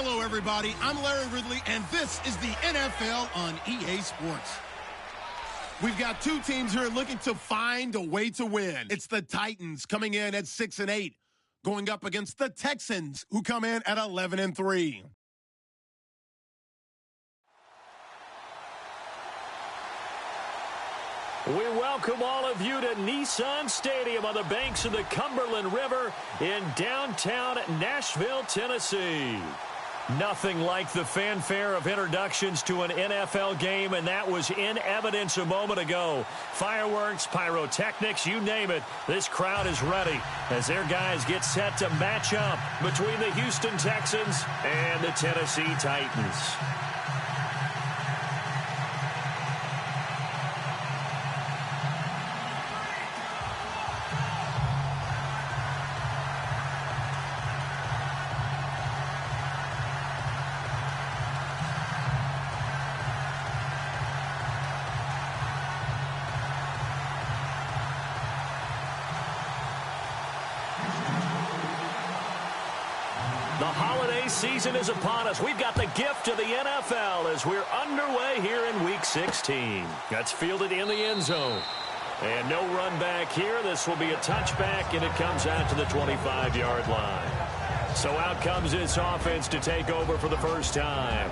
Hello, everybody. I'm Larry Ridley, and this is the NFL on EA Sports. We've got two teams here looking to find a way to win. It's the Titans coming in at 6-8, going up against the Texans, who come in at 11-3. We welcome all of you to Nissan Stadium on the banks of the Cumberland River in downtown Nashville, Tennessee. Nothing like the fanfare of introductions to an NFL game, and that was in evidence a moment ago. Fireworks, pyrotechnics, you name it. This crowd is ready as their guys get set to match up between the Houston Texans and the Tennessee Titans. The holiday season is upon us. We've got the gift of the NFL as we're underway here in Week 16. That's fielded in the end zone. And no run back here. This will be a touchback, and it comes out to the 25-yard line. So out comes this offense to take over for the first time.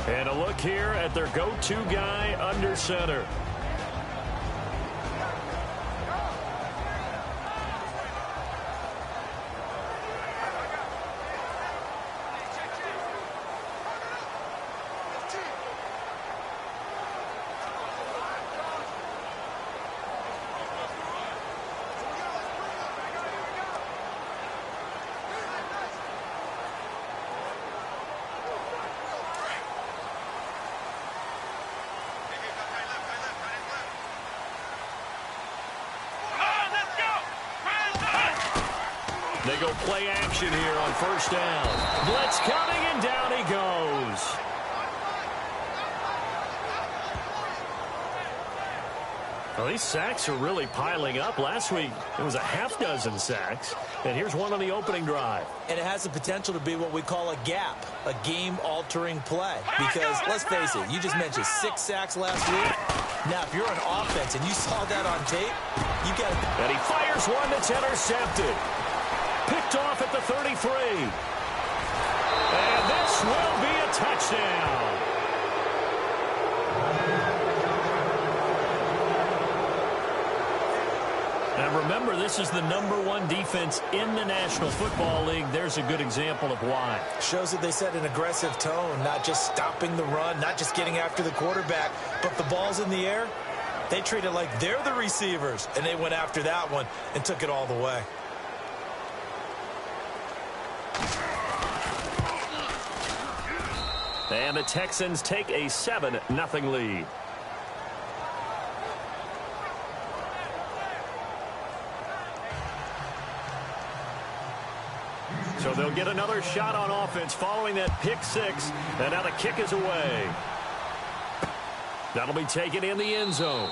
And a look here at their go-to guy under center. They go play action here on first down. Blitz coming, and down he goes. Well, these sacks are really piling up. Last week, it was a half dozen sacks. And here's one on the opening drive. And it has the potential to be what we call a gap, a game-altering play. Because, let's face it, you just mentioned 6 sacks last week. Now, if you're an offense and you saw that on tape, you got to... And he fires one that's intercepted. Picked off at the 33. And this will be a touchdown. Now remember, this is the #1 defense in the National Football League. There's a good example of why. Shows that they set an aggressive tone, not just stopping the run, not just getting after the quarterback, but the ball's in the air. They treat it like they're the receivers, and they went after that one and took it all the way. And the Texans take a 7-0 lead. So they'll get another shot on offense following that pick six. And now the kick is away. That'll be taken in the end zone.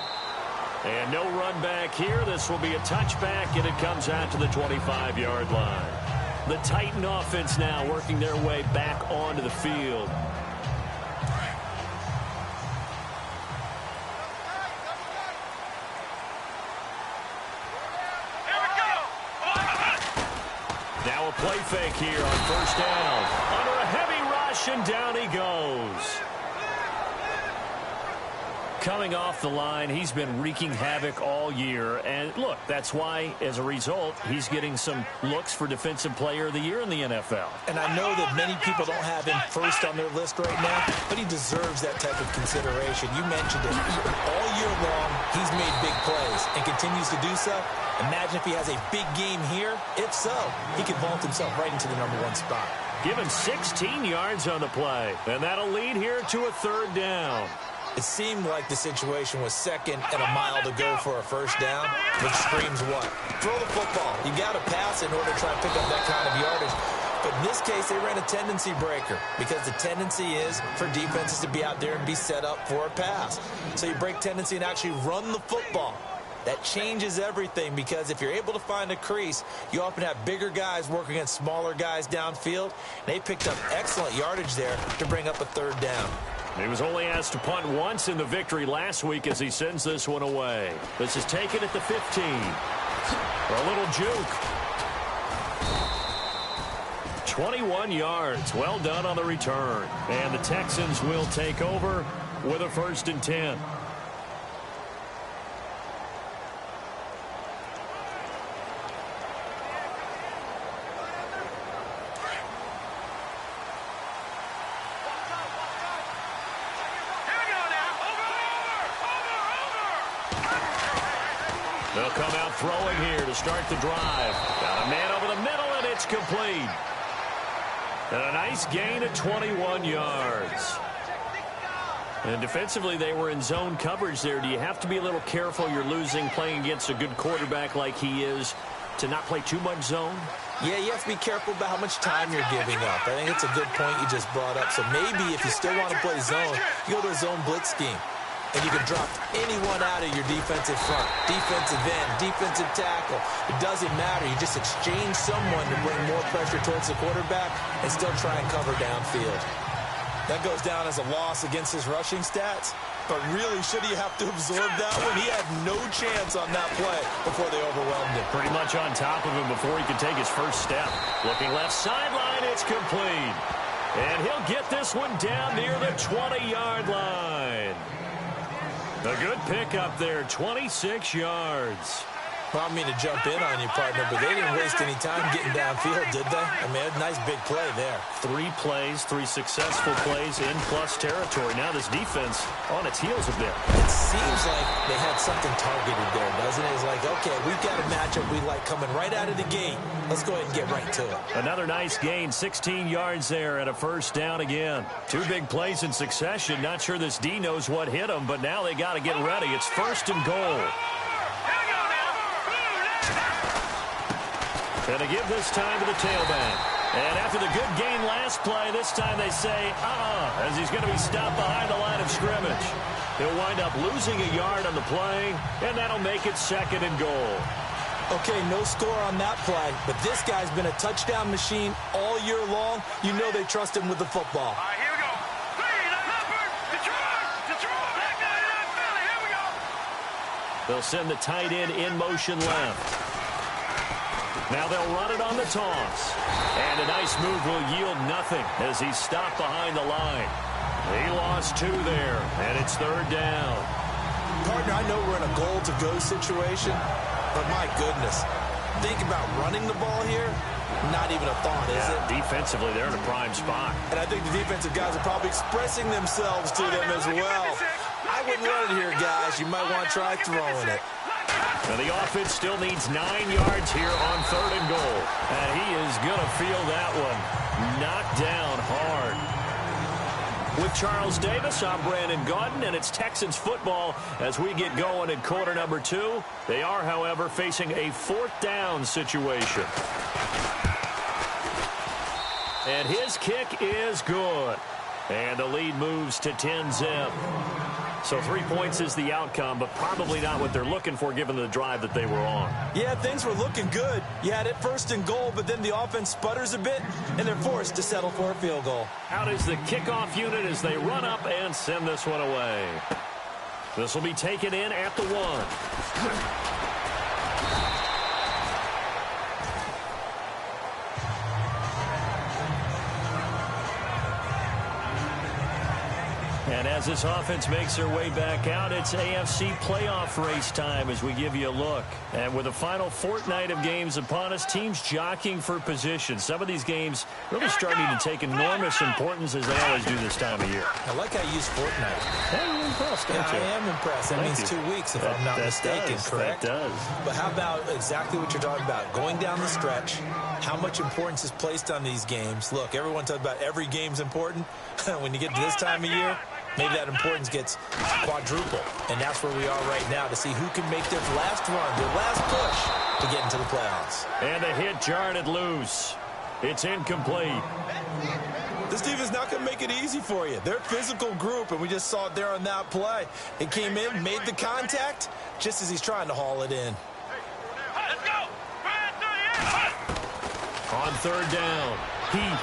And no run back here. This will be a touchback, and it comes out to the 25-yard line. The Titan offense now working their way back onto the field. Now a play fake here on first down. Under a heavy rush, and down he goes. Coming off the line, he's been wreaking havoc all year. And look, that's why, as a result, he's getting some looks for Defensive Player of the Year in the NFL. And I know that many people don't have him first on their list right now, but he deserves that type of consideration. You mentioned it. All year long, he's made big plays and continues to do so. Imagine if he has a big game here. If so, he can vault himself right into the #1 spot. Given 16 yards on the play, and that'll lead here to a third down. It seemed like the situation was second and a mile to go for a first down, which screams what? Throw the football. You got to pass in order to try and pick up that kind of yardage. But in this case, they ran a tendency breaker because the tendency is for defenses to be out there and be set up for a pass. So you break tendency and actually run the football. That changes everything because if you're able to find a crease, you often have bigger guys working against smaller guys downfield. And they picked up excellent yardage there to bring up a third down. He was only asked to punt once in the victory last week as he sends this one away. This is taken at the 15. For a little juke. 21 yards. Well done on the return. And the Texans will take over with a 1st and 10. They'll come out throwing here to start the drive. Got a man over the middle, and it's complete. And a nice gain of 21 yards. And defensively, they were in zone coverage there. Do you have to be a little careful? You're losing playing against a good quarterback like he is to not play too much zone? Yeah, you have to be careful about how much time you're giving up. I think it's a good point you just brought up. So maybe if you still want to play zone, you go to a zone blitz scheme. And you can drop anyone out of your defensive front, defensive end, defensive tackle. It doesn't matter. You just exchange someone to bring more pressure towards the quarterback and still try and cover downfield. That goes down as a loss against his rushing stats. But really, should he have to absorb that one? He had no chance on that play before they overwhelmed him. Pretty much on top of him before he could take his first step. Looking left sideline, it's complete. And he'll get this one down near the 20-yard line. A good pickup there, 26 yards. Well, I don't mean to jump in on you, partner, but they didn't waste any time getting downfield, did they? I mean, a nice big play there. 3 plays, 3 successful plays in plus territory. Now this defense on its heels a bit. It seems like they had something targeted there, doesn't it? It's like, okay, we've got a matchup we like coming right out of the gate. Let's go ahead and get right to it. Another nice gain, 16 yards there and a 1st down again. 2 big plays in succession. Not sure this D knows what hit them, but now they got to get ready. It's 1st and goal. And to give this time to the tailback. And after the good gain last play, this time they say, as he's going to be stopped behind the line of scrimmage. He'll wind up losing a yard on the play, and that'll make it 2nd and goal. Okay, no score on that play, but this guy's been a touchdown machine all year long. You know they trust him with the football. All right, here we go. Here we go. They'll send the tight end in motion left. Now they'll run it on the toss. And a nice move will yield nothing as he's stopped behind the line. He lost 2 there, and it's 3rd down. Partner, I know we're in a goal-to-go situation, but my goodness, think about running the ball here. Not even a thought, is it? Defensively, they're in a prime spot. And I think the defensive guys are probably expressing themselves to them as well. I wouldn't run it here, guys. You might want to try throwing it. And the offense still needs 9 yards here on 3rd and goal. And he is going to feel that one knocked down hard. With Charles Davis, I'm Brandon Gaudin, and it's Texans football as we get going in quarter number 2. They are, however, facing a 4th down situation. And his kick is good. And the lead moves to 10-zip. So 3 points is the outcome, but probably not what they're looking for given the drive that they were on. Yeah, things were looking good. You had it 1st and goal, but then the offense sputters a bit, and they're forced to settle for a field goal. Out is the kickoff unit as they run up and send this one away. This will be taken in at the 1. And as this offense makes their way back out, it's AFC playoff race time as we give you a look. And with the final fortnight of games upon us, teams jockeying for position. Some of these games really starting to take enormous importance as they always do this time of year. I like how you use fortnight. Hey, you're impressed, don't you? I am impressed. That means 2 weeks, if I'm not mistaken, correct? That does. But how about exactly what you're talking about? Going down the stretch, how much importance is placed on these games. Look, everyone talks about every game's important. When you get to this time of year, maybe that importance gets quadruple. And that's where we are right now to see who can make their last run, their last push to get into the playoffs. And a hit jarred it loose. It's incomplete. This defense not going to make it easy for you. They're a physical group, and we just saw it there on that play. It came in, made the contact, just as he's trying to haul it in. Let's go! On third down, Heath.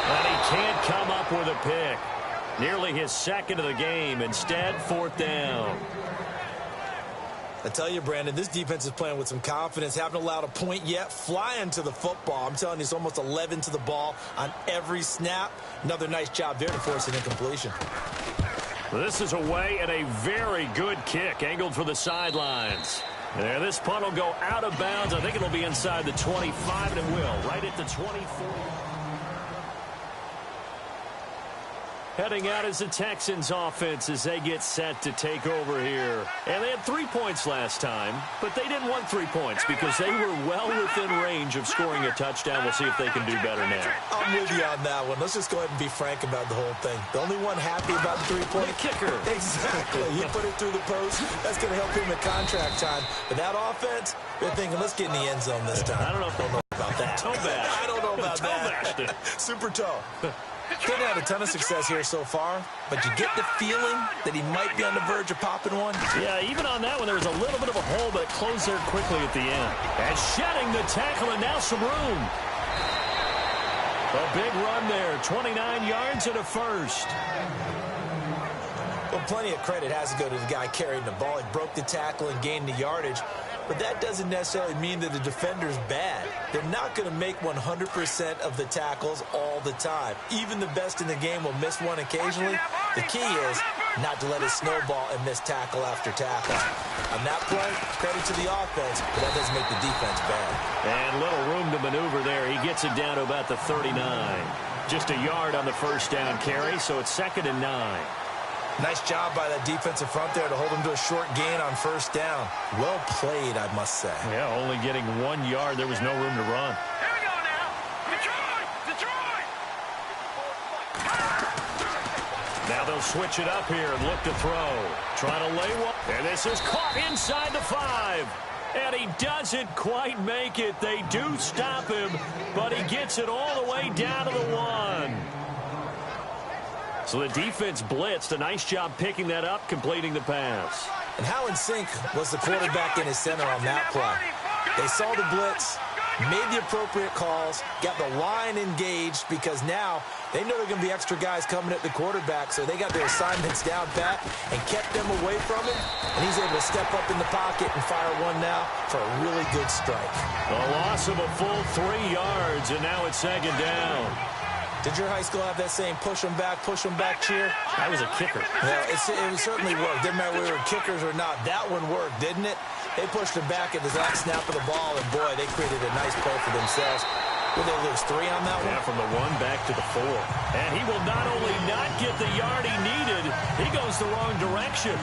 And he can't come up with a pick. Nearly his second of the game. Instead, fourth down. I tell you, Brandon, this defense is playing with some confidence. Haven't allowed a point yet. Flying to the football. I'm telling you, it's almost 11 to the ball on every snap. Another nice job there to force an incompletion. This is away and a very good kick. Angled for the sidelines. There, this punt will go out of bounds. I think it'll be inside the 25, and it will. Right at the 24. Heading out is the Texans offense as they get set to take over here. And they had 3 points last time, but they didn't want 3 points because they were well within range of scoring a touchdown. We'll see if they can do better now. I'm with you on that one. Let's just go ahead and be frank about the whole thing. The only one happy about the 3-point kicker. Exactly. He put it through the post. That's going to help him at contract time. But that offense, they're thinking, let's get in the end zone this time. I don't know about that. Toe bash. I don't know about that. Super toe. Didn't have a ton of success here so far, but you get the feeling that he might be on the verge of popping one. Yeah, even on that one, there was a little bit of a hole, but it closed there quickly at the end. And shedding the tackle, and now some room. A big run there, 29 yards and a first. Well, plenty of credit has to go to the guy carrying the ball. He broke the tackle and gained the yardage. But that doesn't necessarily mean that the defender's bad. They're not going to make 100% of the tackles all the time. Even the best in the game will miss one occasionally. The key is not to let it snowball and miss tackle after tackle. On that play, credit to the offense, but that doesn't make the defense bad. And little room to maneuver there. He gets it down to about the 39. Just a yard on the first down carry, so it's 2nd and 9. Nice job by that defensive front there to hold him to a short gain on first down. Well played, I must say. Yeah, only getting 1 yard. There was no room to run. Here we go now. Detroit! Detroit! Now they'll switch it up here and look to throw. Trying to lay one. And this is caught inside the 5. And he doesn't quite make it. They do stop him, but he gets it all the way down to the 1. So the defense blitzed. A nice job picking that up, completing the pass. And how in sync was the quarterback in his center on that play? They saw the blitz, made the appropriate calls, got the line engaged because now they know there are going to be extra guys coming at the quarterback, so they got their assignments down pat and kept them away from him, and he's able to step up in the pocket and fire one now for a really good strike. A loss of a full 3 yards, and now it's 2nd down. Did your high school have that same push them back cheer? I was a kicker. Well, it certainly worked. Didn't matter whether we were kickers or not. That one worked, didn't it? They pushed him back at the last snap of the ball, and boy, they created a nice play for themselves. Will they lose 3 on that one? Yeah, from the 1 back to the 4. And he will not only not get the yard he needed, he goes the wrong direction.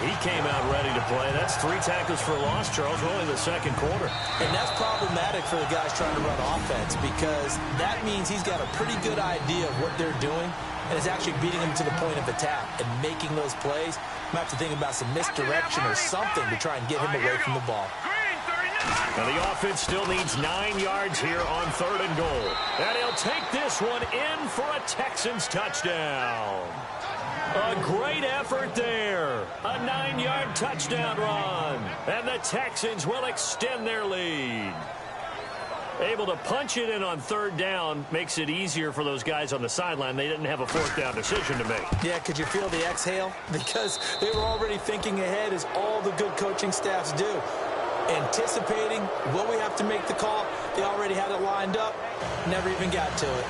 He came out ready to play. That's 3 tackles for a loss, Charles. We're only in the 2nd quarter. And that's problematic for the guys trying to run offense because that means he's got a pretty good idea of what they're doing and is actually beating them to the point of attack and making those plays. I'm going to have to think about some misdirection or something to try and get him away from the ball. Now the offense still needs 9 yards here on 3rd and goal. And he'll take this one in for a Texans touchdown. A great effort there. A 9-yard touchdown run. And the Texans will extend their lead. Able to punch it in on 3rd down makes it easier for those guys on the sideline. They didn't have a 4th down decision to make. Yeah, could you feel the exhale? Because they were already thinking ahead as all the good coaching staffs do. Anticipating, will we have to make the call? They already had it lined up. Never even got to it.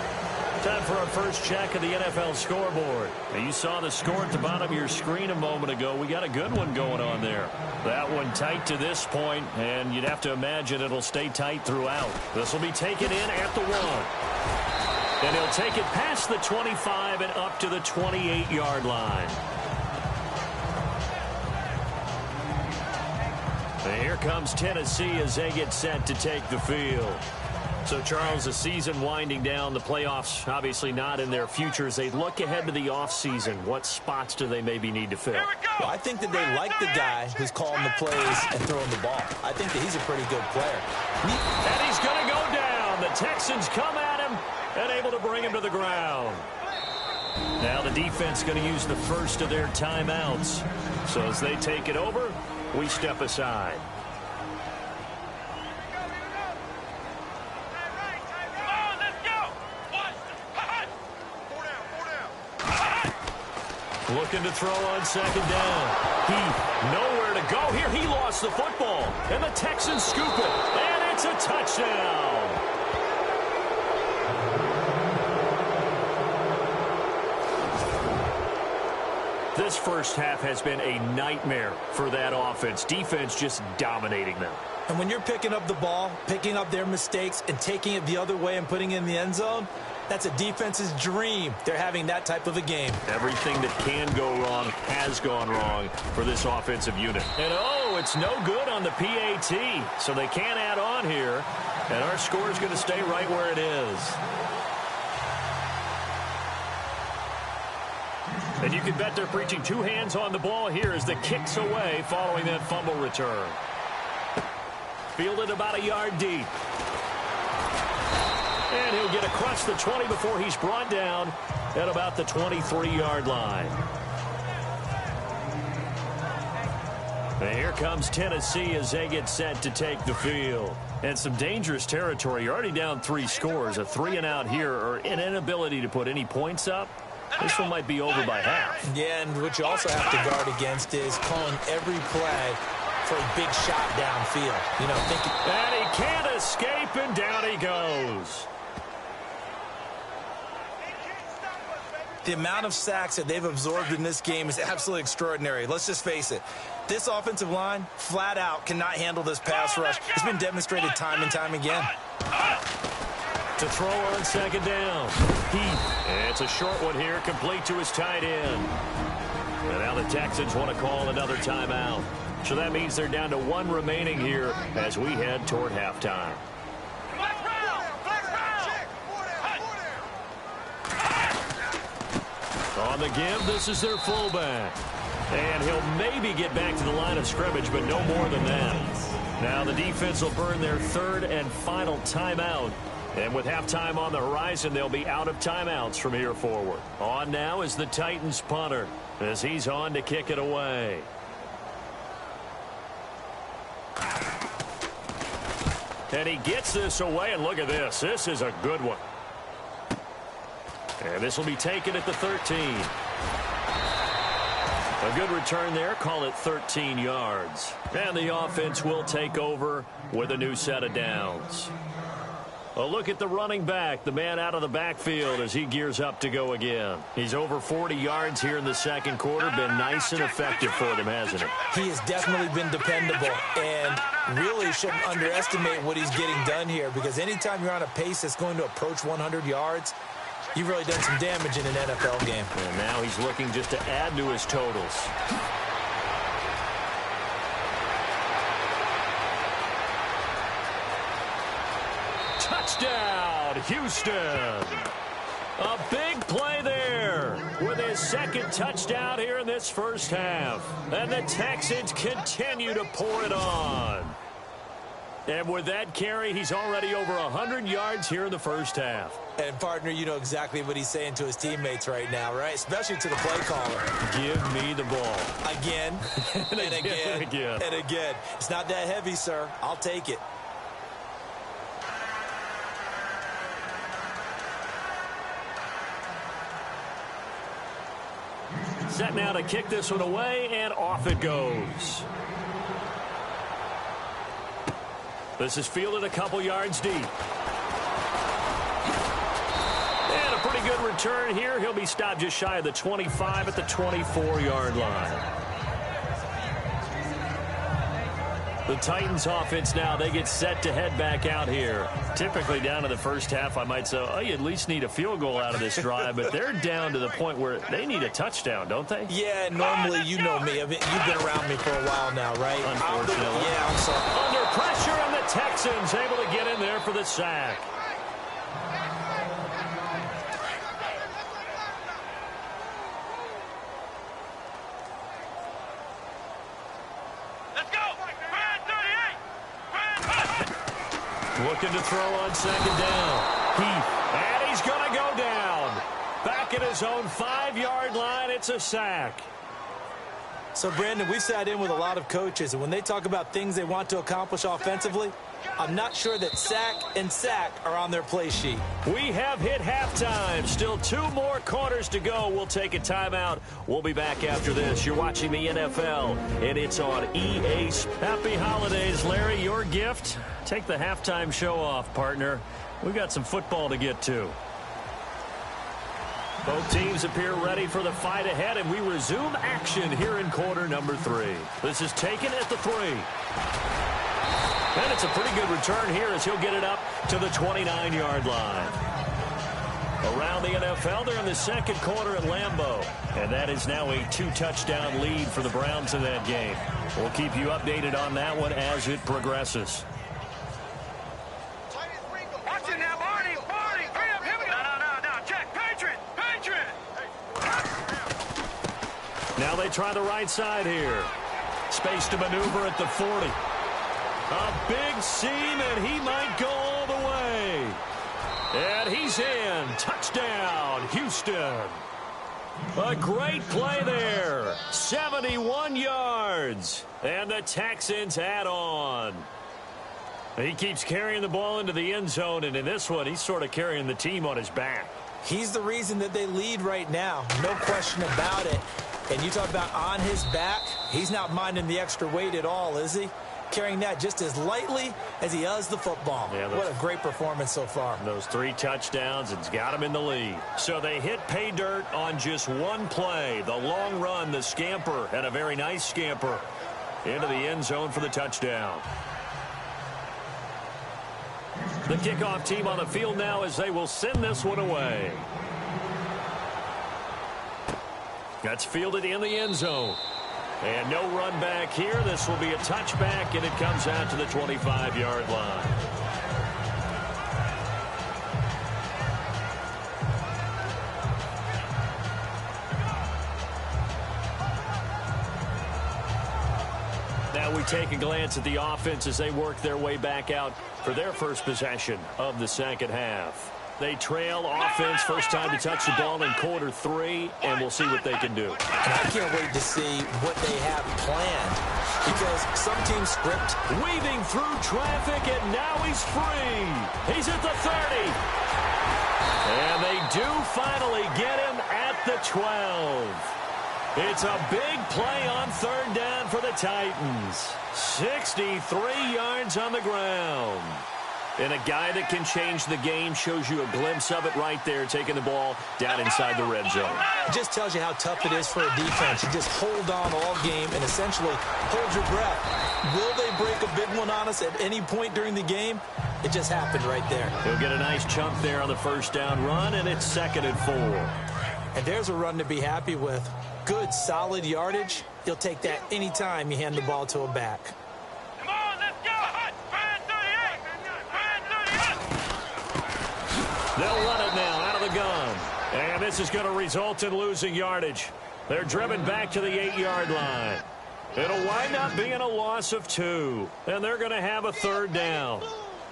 Time for our first check of the NFL scoreboard. Now, you saw the score at the bottom of your screen a moment ago. We got a good one going on there. That one tight to this point, and you'd have to imagine it'll stay tight throughout. This will be taken in at the 1. And he'll take it past the 25 and up to the 28-yard line. And here comes Tennessee as they get set to take the field. So, Charles, the season winding down, the playoffs obviously not in their future. As they look ahead to the offseason, what spots do they maybe need to fill? Well, I think that they like the guy who's calling the plays and throwing the ball. I think that he's a pretty good player. And he's going to go down. The Texans come at him, and able to bring him to the ground. Now the defense going to use the first of their timeouts. So as they take it over, we step aside. Looking to throw on second down. Nowhere to go here. He lost the football. And the Texans scoop it. And it's a touchdown. This first half has been a nightmare for that offense. Defense just dominating them. And when you're picking up the ball, picking up their mistakes, and taking it the other way and putting it in the end zone, that's a defense's dream. They're having that type of a game. Everything that can go wrong has gone wrong for this offensive unit. And, oh, it's no good on the PAT, so they can't add on here. And our score is going to stay right where it is. And you can bet they're preaching two hands on the ball here as the kick's away following that fumble return. Fielded about a yard deep. And he'll get across the 20 before he's brought down at about the 23-yard line. And here comes Tennessee as they get set to take the field. And some dangerous territory. You're already down 3 scores. A 3-and-out here or an inability to put any points up. This one might be over by half. Yeah, and what you also have to guard against is calling every play for a big shot downfield. You know, thinking. And he can't escape, and down he goes. The amount of sacks that they've absorbed in this game is absolutely extraordinary. Let's just face it. This offensive line, flat out, cannot handle this pass rush. It's been demonstrated time and time again. To throw on second down. It's a short one here, complete to his tight end. And now the Texans want to call another timeout. So that means they're down to 1 remaining here as we head toward halftime. On the give, this is their fullback. And he'll maybe get back to the line of scrimmage, but no more than that. Now the defense will burn their 3rd and final timeout. And with halftime on the horizon, they'll be out of timeouts from here forward. On now is the Titans punter as he's on to kick it away. And he gets this away, and look at this. This is a good one. And this will be taken at the 13. A good return there. Call it 13 yards. And the offense will take over with a new set of downs. A look at the running back, the man out of the backfield as he gears up to go again. He's over 40 yards here in the second quarter. Been nice and effective for them, hasn't he? He has definitely been dependable and really shouldn't underestimate what he's getting done here because anytime you're on a pace that's going to approach 100 yards, you've really done some damage in an NFL game. And now he's looking just to add to his totals. Touchdown, Houston. A big play there with his 2nd touchdown here in this first half. And the Texans continue to pour it on. And with that carry, he's already over 100 yards here in the first half. And, partner, you know exactly what he's saying to his teammates right now, right? Especially to the play caller. Give me the ball. Again, and again, and again. It's not that heavy, sir. I'll take it. Set now to kick this one away, and off it goes. This is fielded a couple yards deep. And a pretty good return here. He'll be stopped just shy of the 25 at the 24-yard line. The Titans offense now, they get set to head back out here. Typically down to the first half, I might say, oh, you at least need a field goal out of this drive, but they're down to the point where they need a touchdown, don't they? Yeah, normally, you know me. You've been around me for a while now, right? Unfortunately. Yeah, I'm sorry. Under pressure, and the Texans able to get in there for the sack. Looking to throw on second down. And he's going to go down. Back at his own 5-yard line, it's a sack. So, Brandon, we've sat in with a lot of coaches, and when they talk about things they want to accomplish offensively, I'm not sure that sack and sack are on their play sheet. We have hit halftime. Still 2 more quarters to go. We'll take a timeout. We'll be back after this. You're watching the NFL, and it's on EA. Happy holidays, Larry. Your gift? Take the halftime show off, partner. We've got some football to get to. Both teams appear ready for the fight ahead, and we resume action here in quarter number 3. This is taken at the 3. And it's a pretty good return here as he'll get it up to the 29-yard line. Around the NFL, they're in the second quarter at Lambeau. And that is now a 2-touchdown lead for the Browns in that game. We'll keep you updated on that one as it progresses. Watch it now, Barney. Here we go. No. Check. Patriot. Now they try the right side here. Space to maneuver at the 40. A big seam, and he might go all the way. And he's in. Touchdown, Houston. A great play there. 71 yards. And the Texans add on. He keeps carrying the ball into the end zone, and in this one, he's sort of carrying the team on his back. He's the reason that they lead right now. No question about it. And you talk about on his back, he's not minding the extra weight at all, is he? Carrying that just as lightly as he does the football. Yeah, what a great performance so far. Those 3 touchdowns, it's got him in the lead. So they hit pay dirt on just one play. The long run, the scamper, and a very nice scamper into the end zone for the touchdown. The kickoff team on the field now as they will send this one away. That's fielded in the end zone. And no run back here. This will be a touchback, and it comes out to the 25-yard line. Now we take a glance at the offense as they work their way back out for their first possession of the second half. They trail offense first time to touch the ball in quarter 3, and we'll see what they can do. And I can't wait to see what they have planned, because some teams script. Weaving through traffic, and now he's free. He's at the 30. And they do finally get him at the 12. It's a big play on third down for the Titans. 63 yards on the ground. And a guy that can change the game shows you a glimpse of it right there, taking the ball down inside the red zone. It just tells you how tough it is for a defense. You just hold on all game and essentially hold your breath. Will they break a big one on us at any point during the game? It just happened right there. He'll get a nice chunk there on the first down run, and it's 2nd and 4. And there's a run to be happy with. Good, solid yardage. You'll take that anytime you hand the ball to a back. Come on, let's go. Brand 38. They'll run it now out of the gun. And this is going to result in losing yardage. They're driven back to the 8-yard line. It'll wind up being a loss of 2. And they're going to have a third down.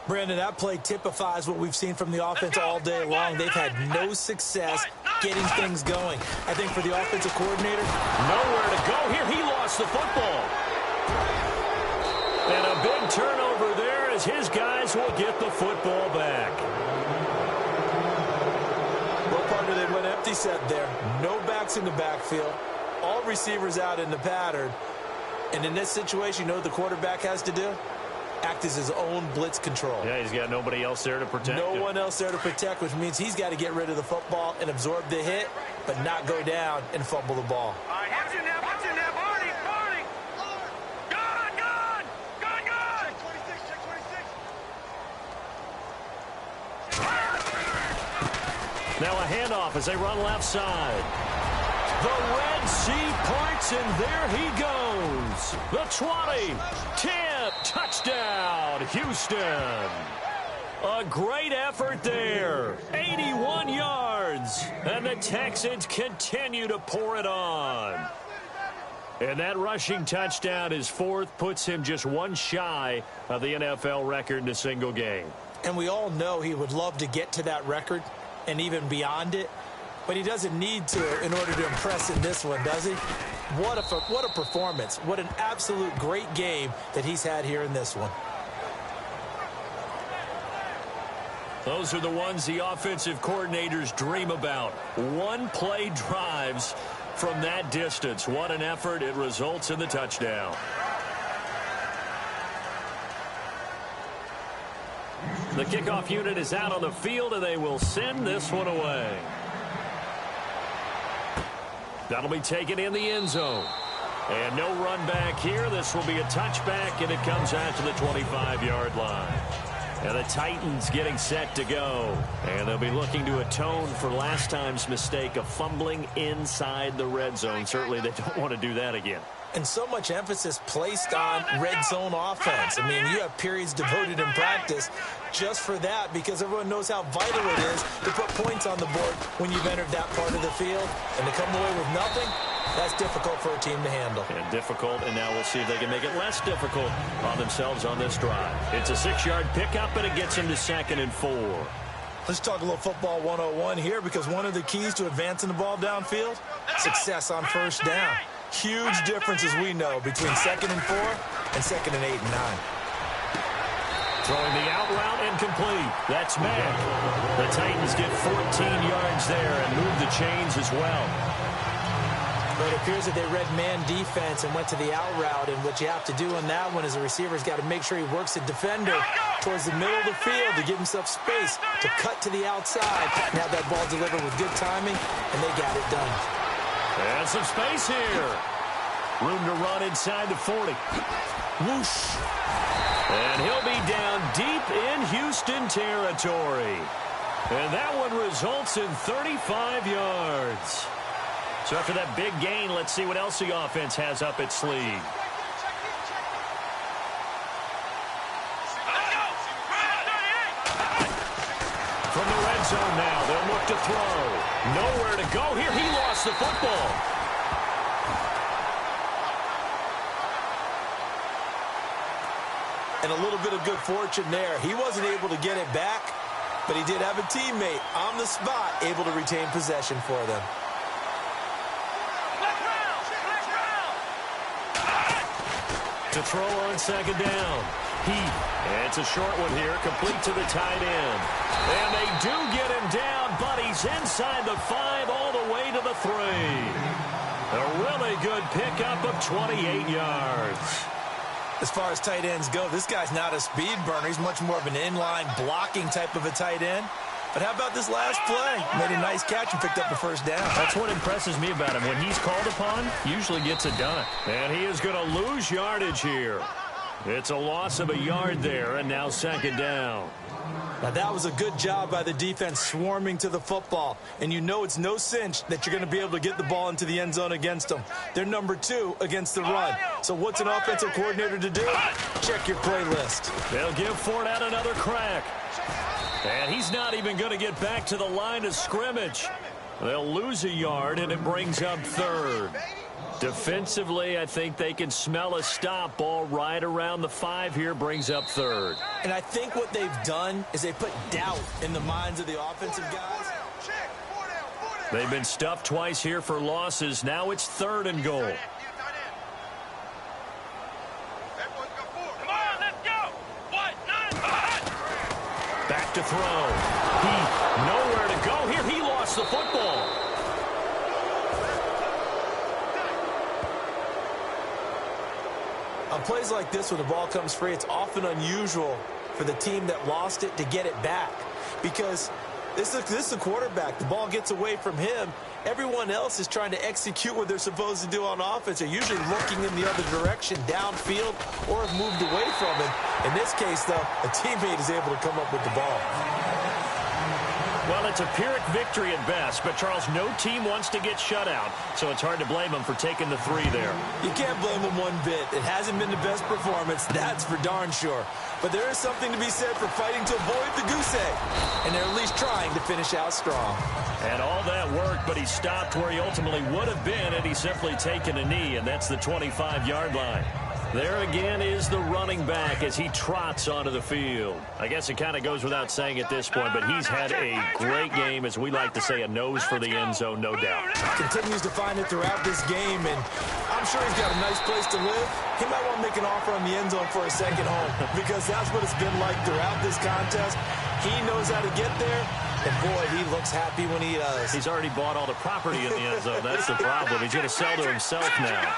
Brandon, that play typifies what we've seen from the offense all day long. They've had no success getting things going. I think for the offensive coordinator, nowhere to go here. He lost the football. And a big turnover there as his guys will get the football back. Well, partner, they went empty set there. No backs in the backfield. All receivers out in the pattern. And in this situation, you know what the quarterback has to do? Act as his own blitz control. Yeah, he's got nobody else there to protect him. No one else there to protect, which means he's got to get rid of the football and absorb the hit, but not go down and fumble the ball. All right, watch it now, Barney. Gone. Check 26. Now a handoff as they run left side. The Red Sea parts, and there he goes. The 20, 10, touchdown, Houston. A great effort there. 81 yards. And the Texans continue to pour it on. And that rushing touchdown, his 4th, puts him just one shy of the NFL record in a single game. And we all know he would love to get to that record. and even beyond it. But he doesn't need to in order to impress in this one, does he? What a performance. What an absolute great game that he's had here in this one. Those are the ones the offensive coordinators dream about. One-play drives from that distance. What an effort. It results in the touchdown. The kickoff unit is out on the field, and they will send this one away. That'll be taken in the end zone. And no run back here. This will be a touchback, and it comes out to the 25-yard line. And the Titans getting set to go. And they'll be looking to atone for last time's mistake of fumbling inside the red zone. Certainly they don't want to do that again. And so much emphasis placed on red zone offense. I mean, you have periods devoted in practice just for that because everyone knows how vital it is to put points on the board when you've entered that part of the field. And to come away with nothing, that's difficult for a team to handle. And difficult, and now we'll see if they can make it less difficult on themselves on this drive. It's a 6-yard pickup, and it gets them to 2nd and 4. Let's talk a little football 101 here because one of the keys to advancing the ball downfield, success on first down. Huge difference, as we know, between 2nd and 4 and 2nd and 8 and 9. Throwing the out route incomplete. That's Mack. The Titans get 14 yards there and move the chains as well. But it appears that they read man defense and went to the out route, and what you have to do on that one is the receiver's got to make sure he works the defender towards the middle of the field to give himself space to cut to the outside and have that ball delivered with good timing, and they got it done. And some space here. Room to run inside the 40. Whoosh. And he'll be down deep in Houston territory. And that one results in 35 yards. So after that big gain, let's see what else the offense has up its sleeve. From the red zone now, they'll look to throw. Nowhere to go here. He lost the football. And a little bit of good fortune there. He wasn't able to get it back, but he did have a teammate on the spot able to retain possession for them. To throw on 2nd down. And it's a short one here, complete to the tight end. And they do get him down, but he's inside the 5 all the way to the 3. A really good pickup of 28 yards. As far as tight ends go, this guy's not a speed burner. He's much more of an inline blocking type of a tight end. But how about this last play? Made a nice catch and picked up the first down. That's what impresses me about him. When he's called upon, usually gets it done. And he is going to lose yardage here. It's a loss of a yard there, and now 2nd down. Now, that was a good job by the defense swarming to the football. And you know it's no cinch that you're going to be able to get the ball into the end zone against them. They're number 2 against the run. So what's an offensive coordinator to do? Check your playlist. They'll give Ford out another crack. And he's not even going to get back to the line of scrimmage. They'll lose a yard, and it brings up 3rd. Defensively, I think they can smell a stop. Ball right around the 5 here, brings up 3rd. And I think what they've done is they put doubt in the minds of the offensive guys. They've been stuffed twice here for losses. Now it's 3rd and goal. Back to throw. Nowhere to go here. He lost the football. On plays like this, when the ball comes free, it's often unusual for the team that lost it to get it back. Because this is a quarterback. The ball gets away from him. Everyone else is trying to execute what they're supposed to do on offense. They're usually looking in the other direction, downfield, or have moved away from him. In this case, though, a teammate is able to come up with the ball. Well, it's a Pyrrhic victory at best, but, Charles, no team wants to get shut out, so it's hard to blame them for taking the 3 there. You can't blame them one bit. It hasn't been the best performance, that's for darn sure. But there is something to be said for fighting to avoid the goose egg, and they're at least trying to finish out strong. And all that worked, but he stopped where he ultimately would have been had he simply taken a knee, and that's the 25-yard line. There again is the running back as he trots onto the field. I guess it kind of goes without saying at this point, but he's had a great game, as we like to say, a nose for the end zone, no doubt. Continues to find it throughout this game, and I'm sure he's got a nice place to live. He might want to make an offer on the end zone for a second home, because that's what it's been like throughout this contest. He knows how to get there, and boy, he looks happy when he does. He's already bought all the property in the end zone. That's the problem. He's going to sell to himself now.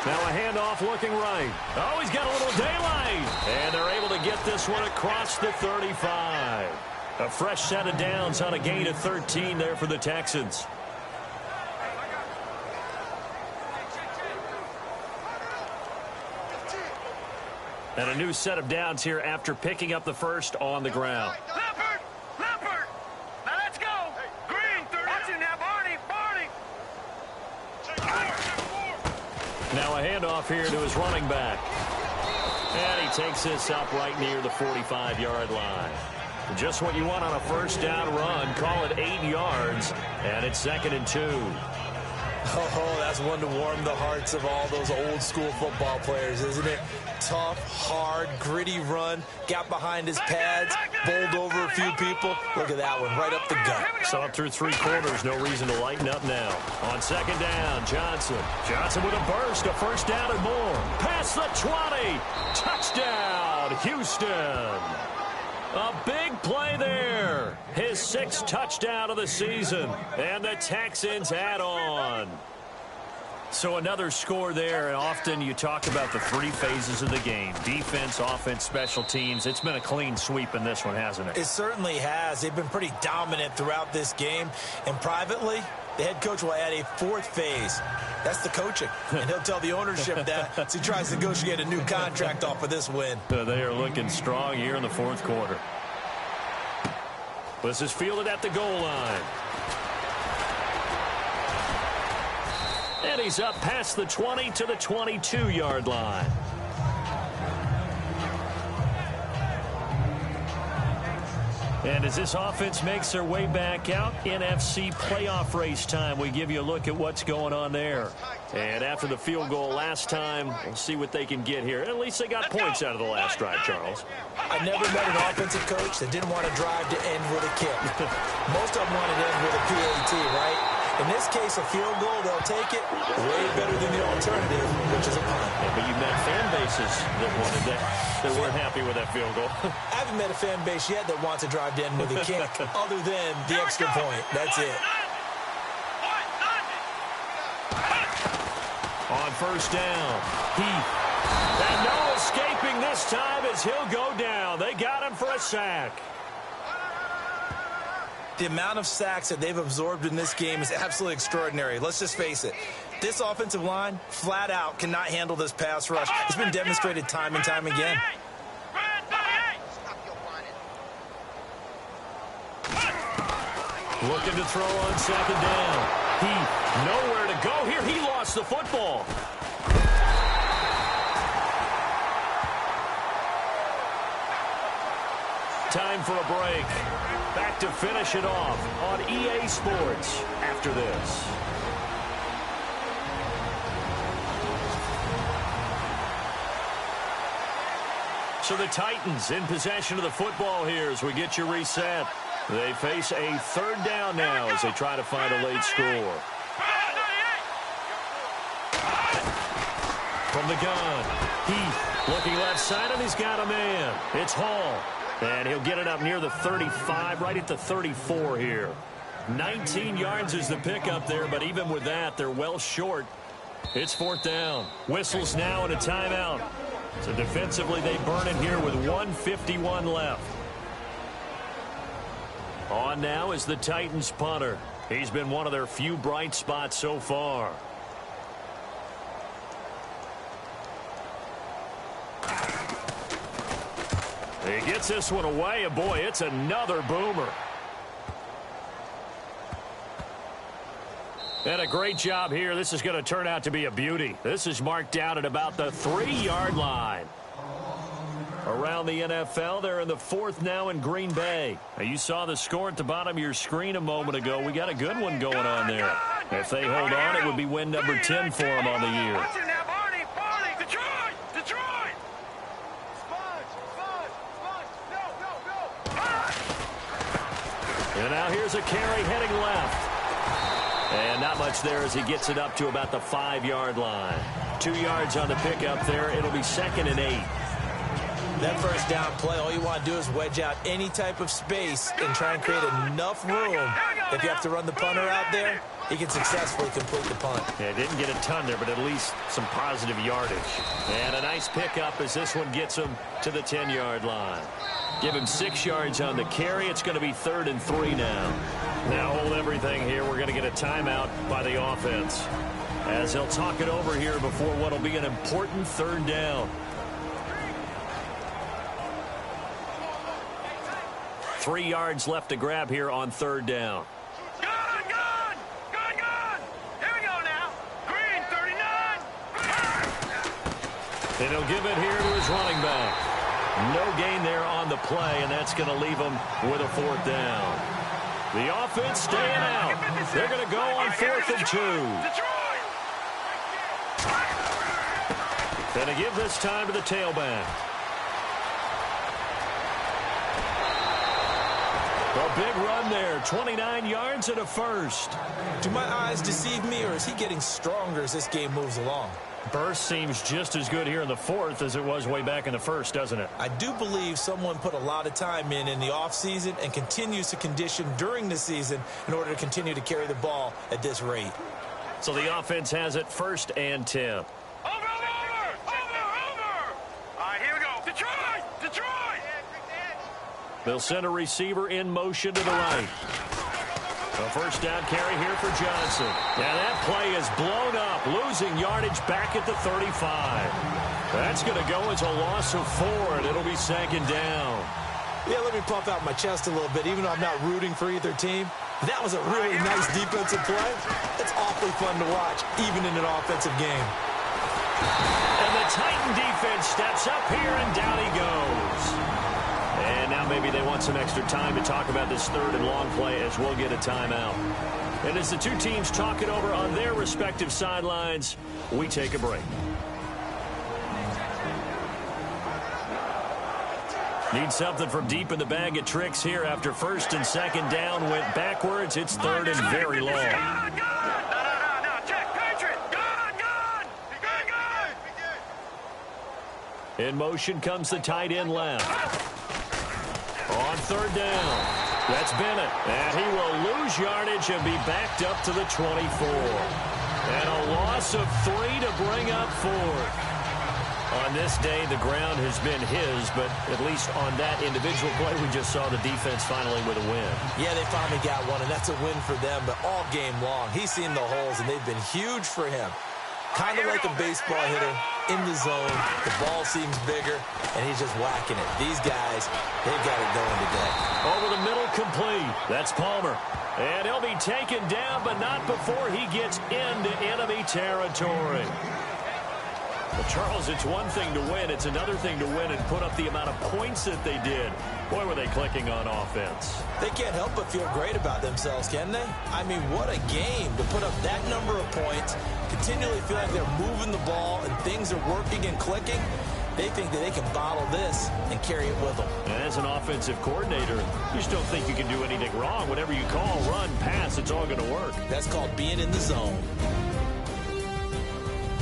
Now a handoff looking right. Oh, he's got a little daylight. And they're able to get this one across the 35. A fresh set of downs on a gain of 13 there for the Texans. And a new set of downs here after picking up the first on the ground. Leopard! Now let's go! Green, watch him now, Barney! Now a handoff here to his running back. And he takes this up right near the 45-yard line. Just what you want on a first down run. Call it 8 yards, and it's 2nd and 2. Oh, that's one to warm the hearts of all those old school football players, isn't it? Tough, hard, gritty run, got behind his pads, bowled over a few people. Look at that one, right up the gut. Saw it through 3 quarters, no reason to lighten up now. On 2nd down, Johnson. Johnson with a burst, a first down and more. Past the 20. Touchdown, Houston. A big play there. His 6th touchdown of the season. And the Texans add on. So another score there. And often you talk about the 3 phases of the game. Defense, offense, special teams. It's been a clean sweep in this one, hasn't it? It certainly has. They've been pretty dominant throughout this game. And privately, the head coach will add a 4th phase. That's the coaching. And he'll tell the ownership that as he tries to negotiate a new contract off of this win. They are looking strong here in the 4th quarter. This is fielded at the goal line. And he's up past the 20 to the 22-yard line. And as this offense makes their way back out, NFC playoff race time, we give you a look at what's going on there. And after the field goal last time, we'll see what they can get here. At least they got points out of the last drive, Charles. I never met an offensive coach that didn't want to drive to end with a kick. Most of them want to end with a PAT, right? In this case, a field goal, they'll take it way better than the alternative, which is a punt. Yeah, but you met fan bases that wanted that, that weren't happy with that field goal. I haven't met a fan base yet that wants to drive to end with a kick other than the extra point. That's it. On first down, Heath. And no escaping this time as he'll go down. They got him for a sack. The amount of sacks that they've absorbed in this game is absolutely extraordinary. Let's just face it. This offensive line, flat out, cannot handle this pass rush. It's been demonstrated time and time again. Looking to throw on 2nd down. Heath, nowhere to go here. He lost the football. Time for a break. Back to finish it off on EA Sports after this. So the Titans in possession of the football here as we get you reset. They face a 3rd down now as they try to find a late score. From the gun, Heath looking left side, and he's got a man. It's Hall. And he'll get it up near the 35, right at the 34 here. 19 yards is the pickup there, but even with that, they're well short. It's 4th down. Whistles now and a timeout. So defensively, they burn it here with 1:51 left. On now is the Titans punter. He's been one of their few bright spots so far. He gets this one away, and boy, it's another boomer. And a great job here. This is going to turn out to be a beauty. This is marked down at about the 3-yard line. Around the NFL, they're in the 4th now in Green Bay. Now, you saw the score at the bottom of your screen a moment ago. We got a good one going on there. If they hold on, it would be win number 10 for them on the year. Watch it now, Barney. Barney. Detroit. Detroit. And now here's a carry heading left. And not much there as he gets it up to about the 5-yard line. 2 yards on the pickup there. It'll be 2nd and 8. That first down play, all you want to do is wedge out any type of space and try and create enough room. If you have to run the punter out there, he can successfully complete the punt. Yeah, didn't get a ton there, but at least some positive yardage. And a nice pickup as this one gets him to the 10-yard line. Give him 6 yards on the carry. It's going to be 3rd and 3 now. Now hold everything here. We're going to get a timeout by the offense, as they'll talk it over here before what will be an important 3rd down. 3 yards left to grab here on 3rd down. Gun! Here we go now. Green, 39. And he'll give it here to his running back. No gain there on the play, and that's going to leave him with a 4th down. The offense staying out. They're going to go on 4th and 2. Going to give this time to the tailback. A big run there, 29 yards and a first. Do my eyes deceive me, or is he getting stronger as this game moves along? Burst seems just as good here in the 4th as it was way back in the 1st, doesn't it? I do believe someone put a lot of time in the offseason and continues to condition during the season in order to continue to carry the ball at this rate. So the offense has it 1st and 10. Over. All right, here we go. Detroit. They'll send a receiver in motion to the right. A 1st down carry here for Johnson. Now that play is blown up, losing yardage back at the 35. That's going to go as a loss of 4, and it'll be 2nd down. Yeah, let me puff out my chest a little bit, even though I'm not rooting for either team. That was a really nice defensive play. It's awfully fun to watch, even in an offensive game. And the Titan defense steps up here, and down he goes. And now maybe they want some extra time to talk about this 3rd and long play, as we'll get a timeout. And as the two teams talk it over on their respective sidelines, we take a break. Need something from deep in the bag of tricks here after 1st and 2nd down went backwards. It's 3rd and very long. No, check, Patriot. Gun. In motion comes the tight end left. On 3rd down, that's Bennett, and he will lose yardage and be backed up to the 24. And a loss of 3 to bring up 4th. On this day, the ground has been his, but at least on that individual play, we just saw the defense finally with a win. Yeah, they finally got one, and that's a win for them, but all game long, he's seen the holes, and they've been huge for him. Kind of like a baseball hitter in the zone. The ball seems bigger, and he's just whacking it. These guys, they've got it going today. Over the middle, complete. That's Palmer. And he'll be taken down, but not before he gets into enemy territory. Well, Charles, it's one thing to win. It's another thing to win and put up the amount of points that they did. Boy, were they clicking on offense. They can't help but feel great about themselves, can they? I mean, what a game to put up that number of points, continually feel like they're moving the ball and things are working and clicking. They think that they can bottle this and carry it with them. And as an offensive coordinator, you just don't think you can do anything wrong. Whatever you call, run, pass, it's all going to work. That's called being in the zone.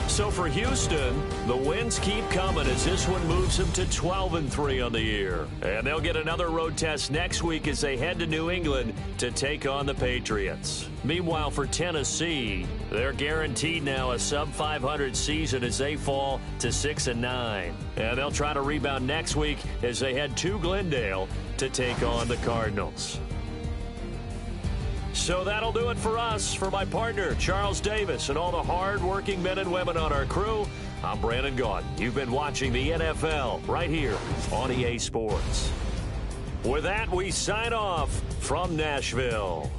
So for Houston, the wins keep coming as this one moves them to 12-3 on the year. And they'll get another road test next week as they head to New England to take on the Patriots. Meanwhile, for Tennessee, they're guaranteed now a sub-500 season as they fall to 6-9. And they'll try to rebound next week as they head to Glendale to take on the Cardinals. So that'll do it for us. For my partner, Charles Davis, and all the hard-working men and women on our crew, I'm Brandon Gaudin. You've been watching the NFL right here on EA Sports. With that, we sign off from Nashville.